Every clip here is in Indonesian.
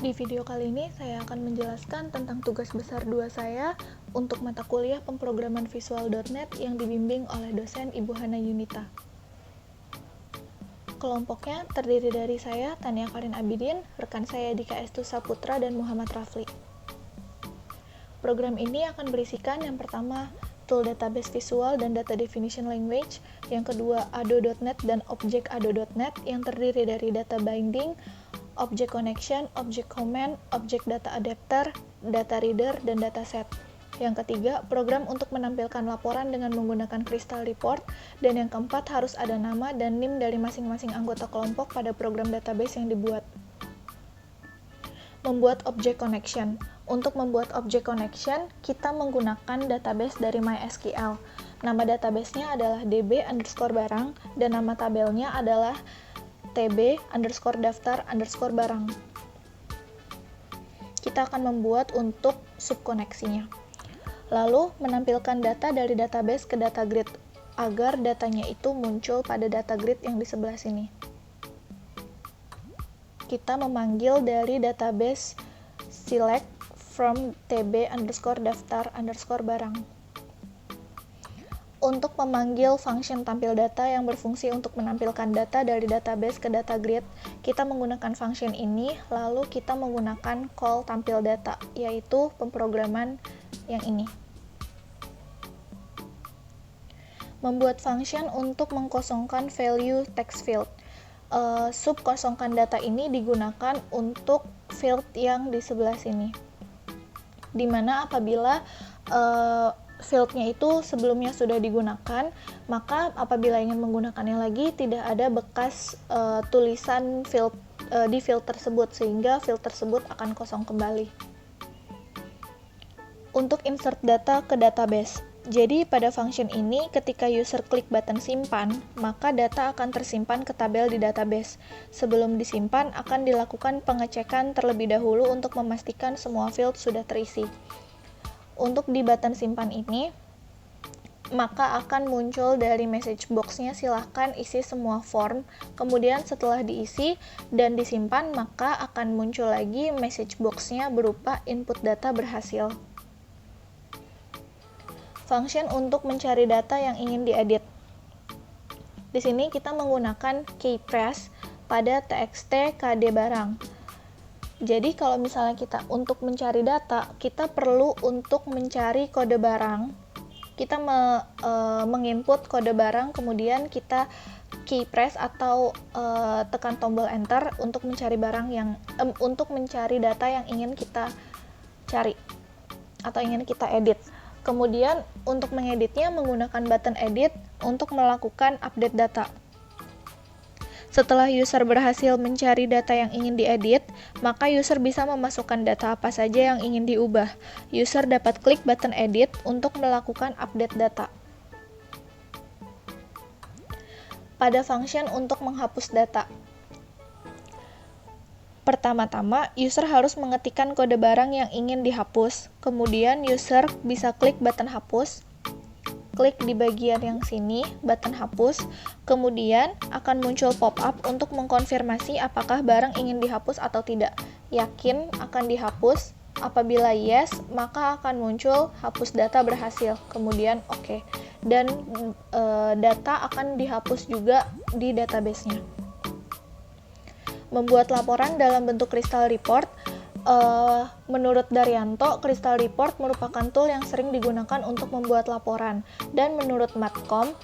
Di video kali ini saya akan menjelaskan tentang tugas besar 2 saya untuk mata kuliah pemrograman visual.net yang dibimbing oleh dosen Ibu Hana Yunita. Kelompoknya terdiri dari saya, Tania Karin Abidin, rekan saya Dika Estu Saputra, dan Muhammad Rafli. Program ini akan berisikan yang pertama, tool database visual dan data definition language, yang kedua, ado.net dan object ado.net yang terdiri dari data binding, object connection, object command, object data adapter, data reader, dan dataset. Yang ketiga, program untuk menampilkan laporan dengan menggunakan Crystal Report, dan yang keempat, harus ada nama dan NIM dari masing-masing anggota kelompok pada program database yang dibuat. Membuat object connection. Untuk membuat object connection, kita menggunakan database dari MySQL. Nama databasenya adalah db_barang, dan nama tabelnya adalah tb_daftar_barang. Kita akan membuat untuk subkoneksinya. Lalu, menampilkan data dari database ke data grid, agar datanya itu muncul pada data grid yang di sebelah sini. Kita memanggil dari database select from tb_daftar_barang. Untuk memanggil function tampil data yang berfungsi untuk menampilkan data dari database ke data grid, kita menggunakan function ini, lalu kita menggunakan call tampil data, yaitu pemrograman yang ini. Membuat function untuk mengkosongkan value text field. Sub kosongkan data ini digunakan untuk field yang di sebelah sini, dimana apabila fieldnya itu sebelumnya sudah digunakan, maka apabila ingin menggunakannya lagi tidak ada bekas tulisan field di field tersebut, sehingga field tersebut akan kosong kembali. Untuk insert data ke database. Jadi pada function ini ketika user klik button simpan, maka data akan tersimpan ke tabel di database. Sebelum disimpan akan dilakukan pengecekan terlebih dahulu untuk memastikan semua field sudah terisi. Untuk di button simpan ini, maka akan muncul dari message box-nya silahkan isi semua form, kemudian setelah diisi dan disimpan, maka akan muncul lagi message box-nya berupa input data berhasil. Function untuk mencari data yang ingin diedit. Di sini kita menggunakan keypress pada txt kd barang. Jadi kalau misalnya kita untuk mencari data, kita perlu untuk mencari kode barang. Kita menginput kode barang, kemudian kita keypress atau tekan tombol enter untuk mencari barang yang untuk mencari data yang ingin kita cari atau ingin kita edit. Kemudian untuk mengeditnya menggunakan button edit untuk melakukan update data. Setelah user berhasil mencari data yang ingin diedit, maka user bisa memasukkan data apa saja yang ingin diubah. User dapat klik button edit untuk melakukan update data. Pada function untuk menghapus data. Pertama-tama, user harus mengetikkan kode barang yang ingin dihapus. Kemudian user bisa klik button hapus. Klik di bagian yang sini, button hapus. Kemudian akan muncul pop-up untuk mengkonfirmasi apakah barang ingin dihapus atau tidak. Yakin akan dihapus. Apabila yes, maka akan muncul hapus data berhasil. Kemudian oke. Dan data akan dihapus juga di database-nya. Membuat laporan dalam bentuk Crystal Report. Menurut Daryanto, Crystal Report merupakan tool yang sering digunakan untuk membuat laporan. Dan menurut Matkom,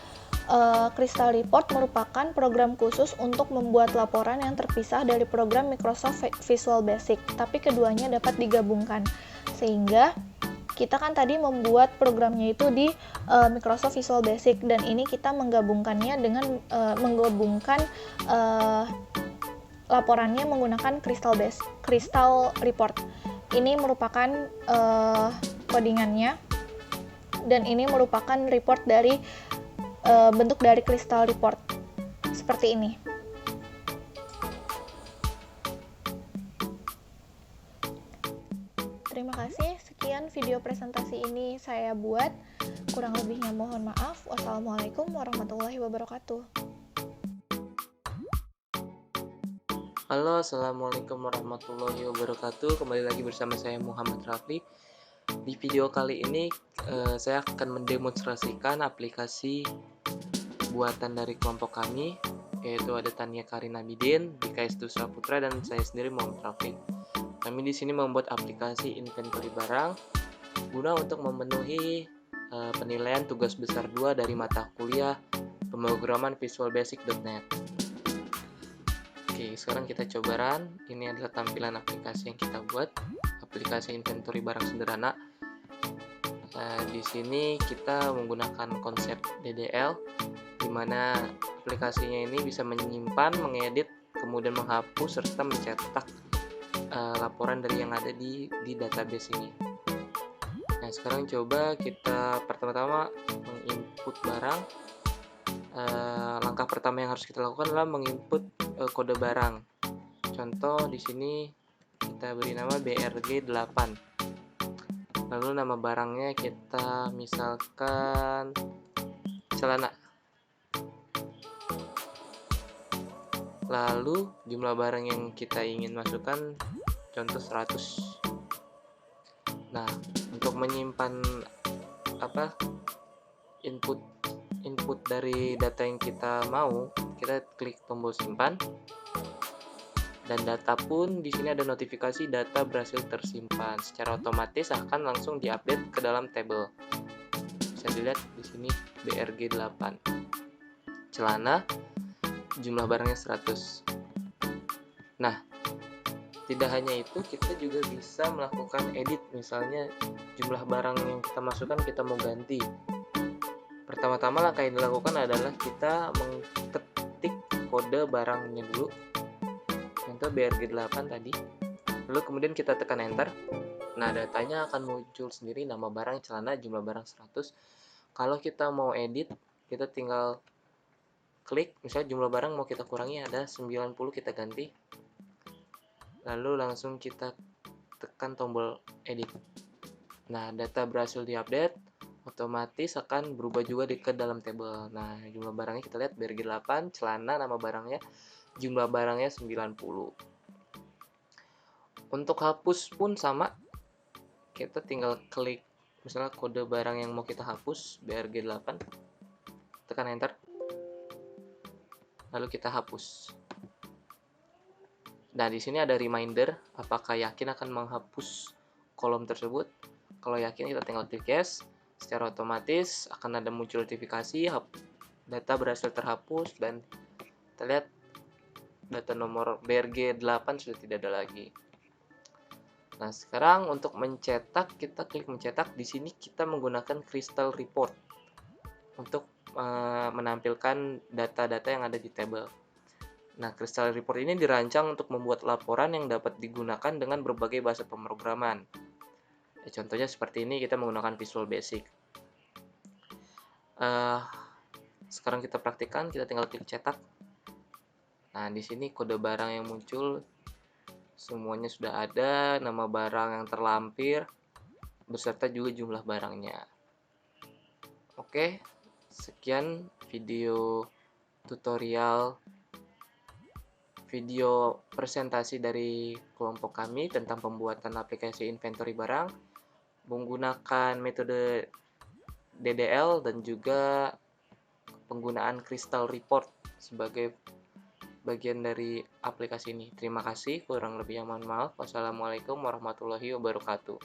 Crystal Report merupakan program khusus untuk membuat laporan yang terpisah dari program Microsoft Visual Basic, tapi keduanya dapat digabungkan. Sehingga kita kan tadi membuat programnya itu di Microsoft Visual Basic, dan ini kita menggabungkannya dengan menggabungkan laporannya menggunakan Crystal Report. Ini merupakan codingannya, dan ini merupakan report dari bentuk dari Crystal Report seperti ini. Terima kasih, sekian video presentasi ini saya buat. Kurang lebihnya mohon maaf. Wassalamualaikum warahmatullahi wabarakatuh. Halo, assalamualaikum warahmatullahi wabarakatuh. Kembali lagi bersama saya Muhammad Rafli. Di video kali ini saya akan mendemonstrasikan aplikasi buatan dari kelompok kami, yaitu ada Tania Karin Abidin, BKS Dusra Putra, dan saya sendiri Muhammad Rafli. Kami di sini membuat aplikasi inventory barang guna untuk memenuhi penilaian tugas besar 2 dari mata kuliah pemrograman Visual Basic.net. Oke, sekarang kita coba run. Ini adalah tampilan aplikasi yang kita buat, aplikasi inventory barang sederhana. Di sini kita menggunakan konsep DDL, di mana aplikasinya ini bisa menyimpan, mengedit, kemudian menghapus serta mencetak laporan dari yang ada di database ini. Nah, sekarang coba kita pertama-tama menginput barang. Langkah pertama yang harus kita lakukan adalah menginput kode barang. Contoh di sini kita beri nama BRG8. Lalu nama barangnya kita misalkan celana. Lalu jumlah barang yang kita ingin masukkan contoh 100. Nah, untuk menyimpan input dari data yang kita mau, kita klik tombol simpan. Dan data pun di sini ada notifikasi data berhasil tersimpan. Secara otomatis akan langsung diupdate ke dalam tabel. Bisa dilihat di sini BRG8. Celana, jumlah barangnya 100. Nah, tidak hanya itu, kita juga bisa melakukan edit. Misalnya jumlah barang yang kita masukkan kita mau ganti. Pertama-tama langkah yang dilakukan adalah kita mengetik kode barangnya dulu, contoh BRG8 tadi. Lalu kemudian kita tekan enter. Nah, datanya akan muncul sendiri, nama barang celana, jumlah barang 100. Kalau kita mau edit, kita tinggal klik, misalnya jumlah barang mau kita kurangi ada 90, kita ganti. Lalu langsung kita tekan tombol edit. Nah, data berhasil diupdate, otomatis akan berubah juga ke dalam tabel. Nah, jumlah barangnya kita lihat BRG8, celana, nama barangnya, jumlah barangnya 90. Untuk hapus pun sama, kita tinggal klik misalnya kode barang yang mau kita hapus BRG8, tekan enter, lalu kita hapus. Nah, di sini ada reminder, apakah yakin akan menghapus kolom tersebut. Kalau yakin, kita tinggal klik yes. Secara otomatis akan ada muncul notifikasi data berhasil terhapus, dan kita lihat data nomor BRG8 sudah tidak ada lagi. Nah, sekarang untuk mencetak, kita klik mencetak. Di sini kita menggunakan Crystal Report untuk menampilkan data-data yang ada di tabel. Nah, Crystal Report ini dirancang untuk membuat laporan yang dapat digunakan dengan berbagai bahasa pemrograman. Contohnya seperti ini, kita menggunakan Visual Basic. Sekarang kita praktikkan, kita tinggal klik cetak. Nah, di sini kode barang yang muncul semuanya sudah ada, nama barang yang terlampir, beserta juga jumlah barangnya. Oke, sekian video tutorial, video presentasi dari kelompok kami tentang pembuatan aplikasi inventory barang menggunakan metode DDL dan juga penggunaan Crystal Report sebagai bagian dari aplikasi ini. Terima kasih, kurang lebihnya mohon maaf. Wassalamualaikum warahmatullahi wabarakatuh.